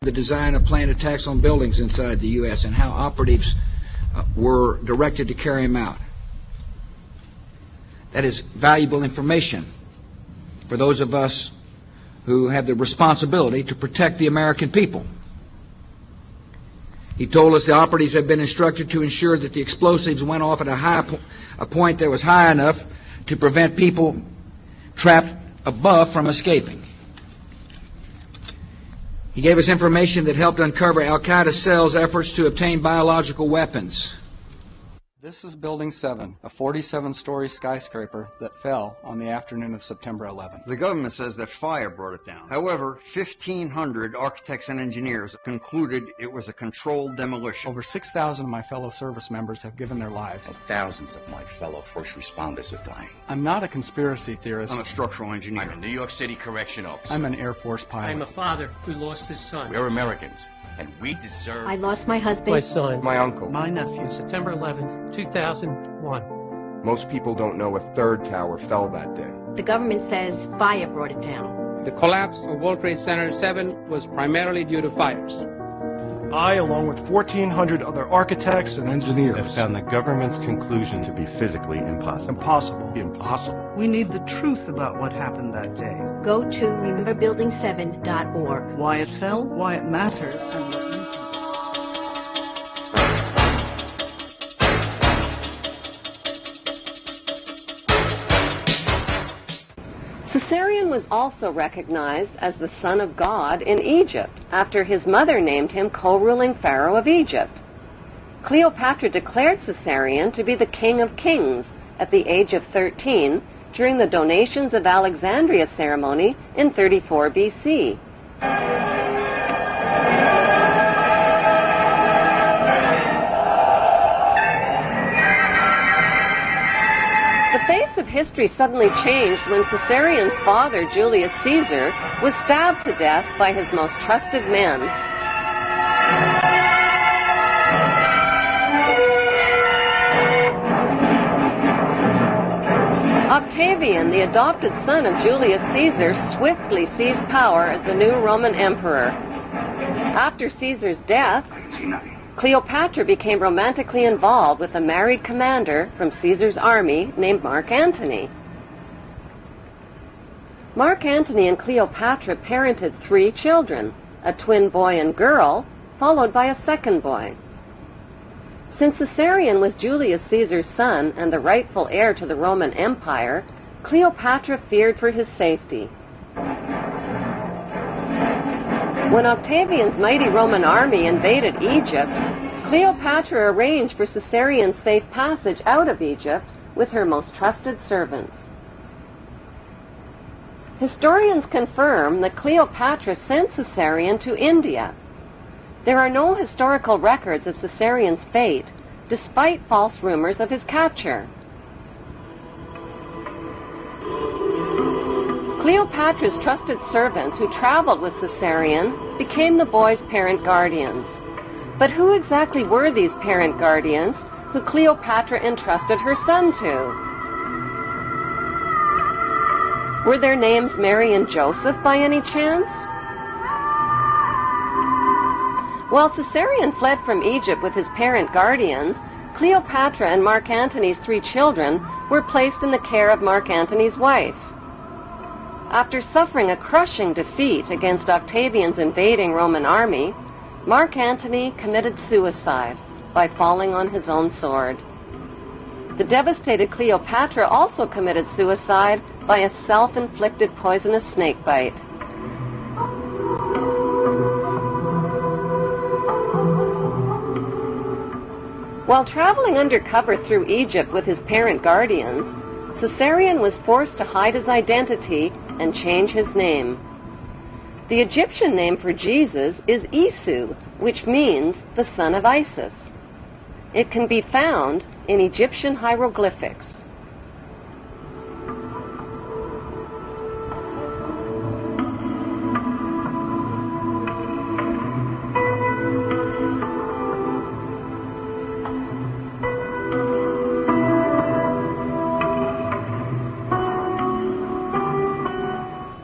the design of planned attacks on buildings inside the U.S. and how operatives were directed to carry them out. That is valuable information for those of us who have the responsibility to protect the American people. He told us the operatives had been instructed to ensure that the explosives went off at a point that was high enough to prevent people trapped above from escaping. He gave us information that helped uncover Al-Qaeda cells' efforts to obtain biological weapons. This is Building 7, a 47-story skyscraper that fell on the afternoon of September 11th. The government says that fire brought it down. However, 1,500 architects and engineers concluded it was a controlled demolition. Over 6,000 of my fellow service members have given their lives. And thousands of my fellow first responders are dying. I'm not a conspiracy theorist. I'm a structural engineer. I'm a New York City correction officer. I'm an Air Force pilot. I'm a father who lost his son. We're Americans, and we deserve... I lost my husband. My son. My uncle. My nephew. September 11th, 2001. Most people don't know a third tower fell that day. The government says fire brought it down. The collapse of World Trade Center 7 was primarily due to fires. I, along with 1,400 other architects and engineers, have found the government's conclusion to be physically impossible. Impossible. We need the truth about what happened that day. Go to rememberbuilding7.org. Why it fell, why it matters, and what you can do. Caesarion was also recognized as the son of God in Egypt, after his mother named him co-ruling pharaoh of Egypt. Cleopatra declared Caesarion to be the king of kings at the age of 13 during the donations of Alexandria ceremony in 34 BC. The face of history suddenly changed when Caesarion's father, Julius Caesar, was stabbed to death by his most trusted men. Octavian, the adopted son of Julius Caesar, swiftly seized power as the new Roman emperor. After Caesar's death, Cleopatra became romantically involved with a married commander from Caesar's army named Mark Antony. Mark Antony and Cleopatra parented 3 children, a twin boy and girl, followed by a second boy. Since Caesarion was Julius Caesar's son and the rightful heir to the Roman Empire, Cleopatra feared for his safety. When Octavian's mighty Roman army invaded Egypt, Cleopatra arranged for Caesarion's safe passage out of Egypt with her most trusted servants. Historians confirm that Cleopatra sent Caesarion to India. There are no historical records of Caesarion's fate, despite false rumors of his capture. Cleopatra's trusted servants who traveled with Caesarion became the boy's parent guardians. But who exactly were these parent guardians who Cleopatra entrusted her son to? Were their names Mary and Joseph by any chance? While Caesarion fled from Egypt with his parent guardians, Cleopatra and Mark Antony's 3 children were placed in the care of Mark Antony's wife. After suffering a crushing defeat against Octavian's invading Roman army, Mark Antony committed suicide by falling on his own sword. The devastated Cleopatra also committed suicide by a self-inflicted poisonous snake bite. While traveling undercover through Egypt with his parent guardians, Caesarion was forced to hide his identity and change his name. The Egyptian name for Jesus is Isu, which means the son of Isis. It can be found in Egyptian hieroglyphics.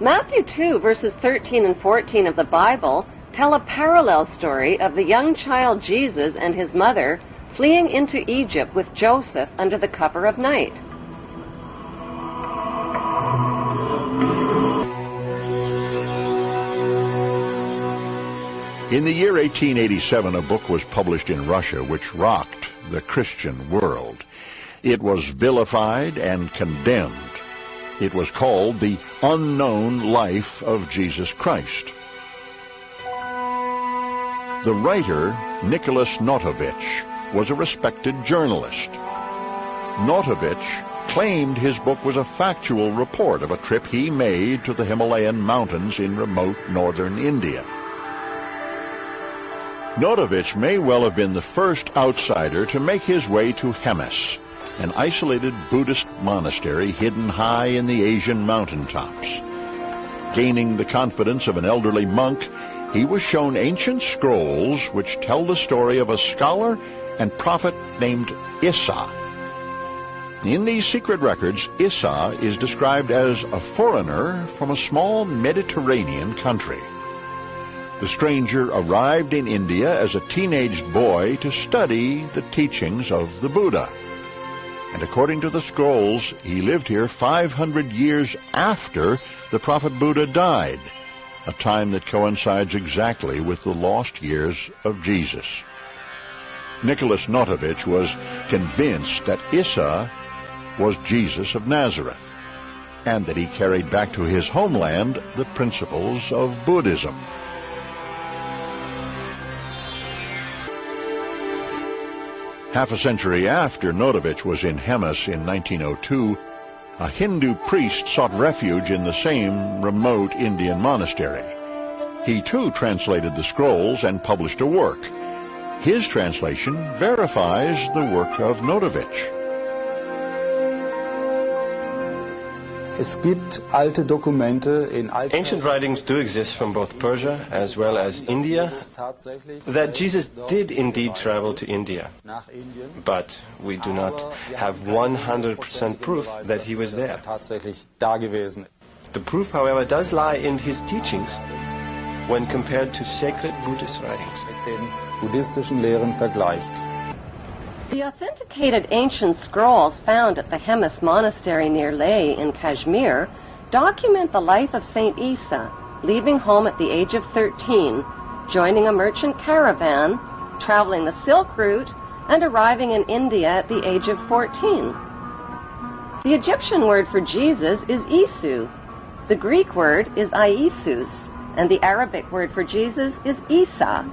Matthew 2, verses 13 and 14 of the Bible tell a parallel story of the young child Jesus and his mother fleeing into Egypt with Joseph under the cover of night. In the year 1887, a book was published in Russia which rocked the Christian world. It was vilified and condemned. It was called The Unknown Life of Jesus Christ. The writer, Nicholas Notovich, was a respected journalist. Notovich claimed his book was a factual report of a trip he made to the Himalayan mountains in remote northern India. Notovich may well have been the first outsider to make his way to Hemis, an isolated Buddhist monastery hidden high in the Asian mountaintops. Gaining the confidence of an elderly monk, he was shown ancient scrolls which tell the story of a scholar and prophet named Issa. In these secret records, Issa is described as a foreigner from a small Mediterranean country. The stranger arrived in India as a teenaged boy to study the teachings of the Buddha. And according to the scrolls, he lived here 500 years after the prophet Buddha died, a time that coincides exactly with the lost years of Jesus. Nicholas Notovich was convinced that Issa was Jesus of Nazareth, and that he carried back to his homeland the principles of Buddhism. Half a century after Notovich was in Hemis in 1902, a Hindu priest sought refuge in the same remote Indian monastery. He too translated the scrolls and published a work. His translation verifies the work of Notovich. Ancient writings do exist from both Persia as well as India that Jesus did indeed travel to India, but we do not have 100% proof that he was there. The proof, however, does lie in his teachings when compared to sacred Buddhist writings. The authenticated ancient scrolls found at the Hemis monastery near Leh in Kashmir document the life of Saint Issa, leaving home at the age of 13, joining a merchant caravan, traveling the Silk Route, and arriving in India at the age of 14. The Egyptian word for Jesus is Isu, the Greek word is Iesus, and the Arabic word for Jesus is Isa.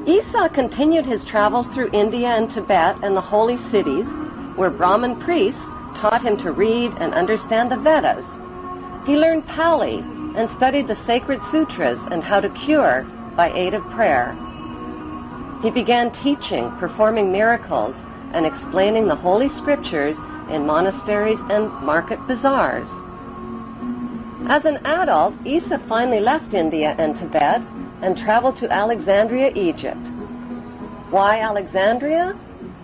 Issa continued his travels through India and Tibet and the holy cities, where Brahmin priests taught him to read and understand the Vedas. He learned Pali and studied the sacred sutras and how to cure by aid of prayer. He began teaching, performing miracles, and explaining the holy scriptures in monasteries and market bazaars. As an adult, Issa finally left India and Tibet and traveled to Alexandria, Egypt. Why Alexandria?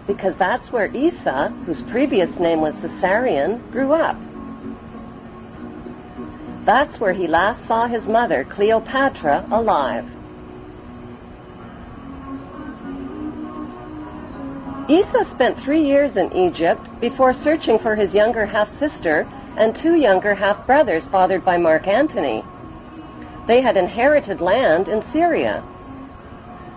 Because that's where Issa, whose previous name was Caesarion, grew up. That's where he last saw his mother, Cleopatra, alive. Issa spent 3 years in Egypt before searching for his younger half-sister and 2 younger half-brothers fathered by Mark Antony. They had inherited land in Syria.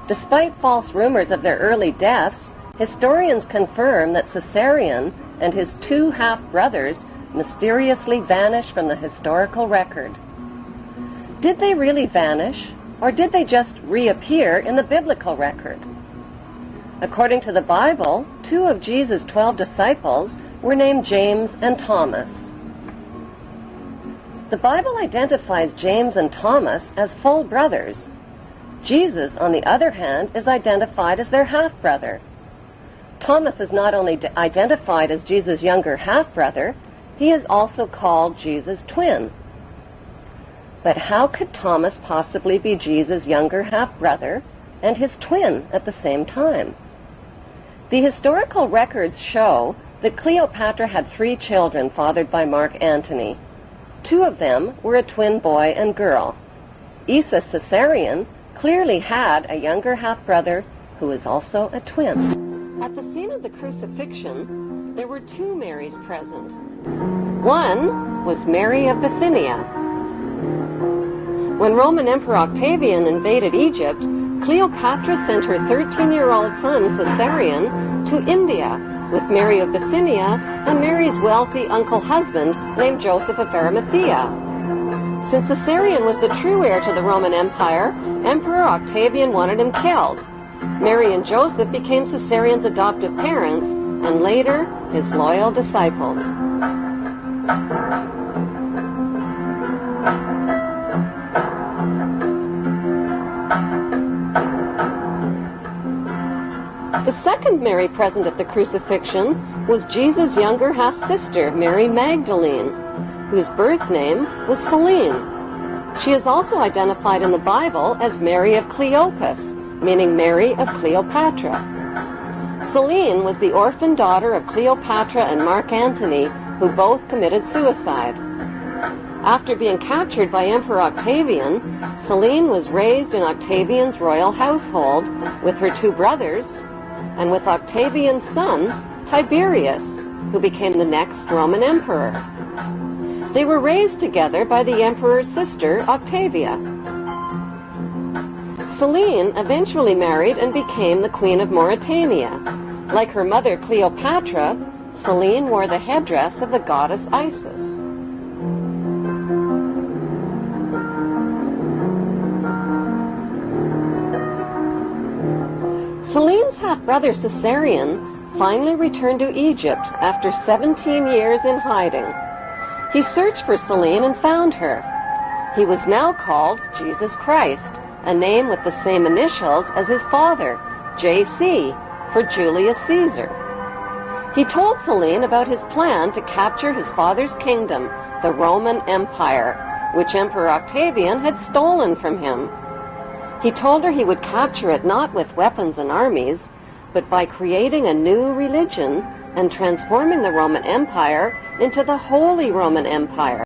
Despite false rumors of their early deaths, historians confirm that Caesarion and his 2 half-brothers mysteriously vanished from the historical record. Did they really vanish, or did they just reappear in the biblical record? According to the Bible, 2 of Jesus' 12 disciples were named James and Thomas. The Bible identifies James and Thomas as full brothers. Jesus, on the other hand, is identified as their half-brother. Thomas is not only identified as Jesus' younger half-brother, he is also called Jesus' twin. But how could Thomas possibly be Jesus' younger half-brother and his twin at the same time? The historical records show that Cleopatra had 3 children fathered by Mark Antony. 2 of them were a twin boy and girl. Issa Caesarion clearly had a younger half-brother who was also a twin. At the scene of the crucifixion, there were two Marys present. One was Mary of Bithynia. When Roman Emperor Octavian invaded Egypt, Cleopatra sent her 13-year-old son, Caesarion, to India with Mary of Bithynia and Mary's wealthy uncle-husband named Joseph of Arimathea. Since Caesarion was the true heir to the Roman Empire, Emperor Octavian wanted him killed. Mary and Joseph became Caesarion's adoptive parents and later his loyal disciples. The second Mary present at the crucifixion was Jesus' younger half-sister, Mary Magdalene, whose birth name was Celine. She is also identified in the Bible as Mary of Cleopas, meaning Mary of Cleopatra. Celine was the orphan daughter of Cleopatra and Mark Antony, who both committed suicide. After being captured by Emperor Octavian, Celine was raised in Octavian's royal household with her two brothers and with Octavian's son, Tiberius, who became the next Roman emperor. They were raised together by the emperor's sister, Octavia. Celine eventually married and became the Queen of Mauritania. Like her mother Cleopatra, Celine wore the headdress of the goddess Isis. Celine's half-brother Caesarion finally returned to Egypt after 17 years in hiding. He searched for Celine and found her. He was now called Jesus Christ, a name with the same initials as his father, J.C., for Julius Caesar. He told Celine about his plan to capture his father's kingdom, the Roman Empire, which Emperor Octavian had stolen from him. He told her he would capture it not with weapons and armies, but by creating a new religion and transforming the Roman Empire into the Holy Roman Empire.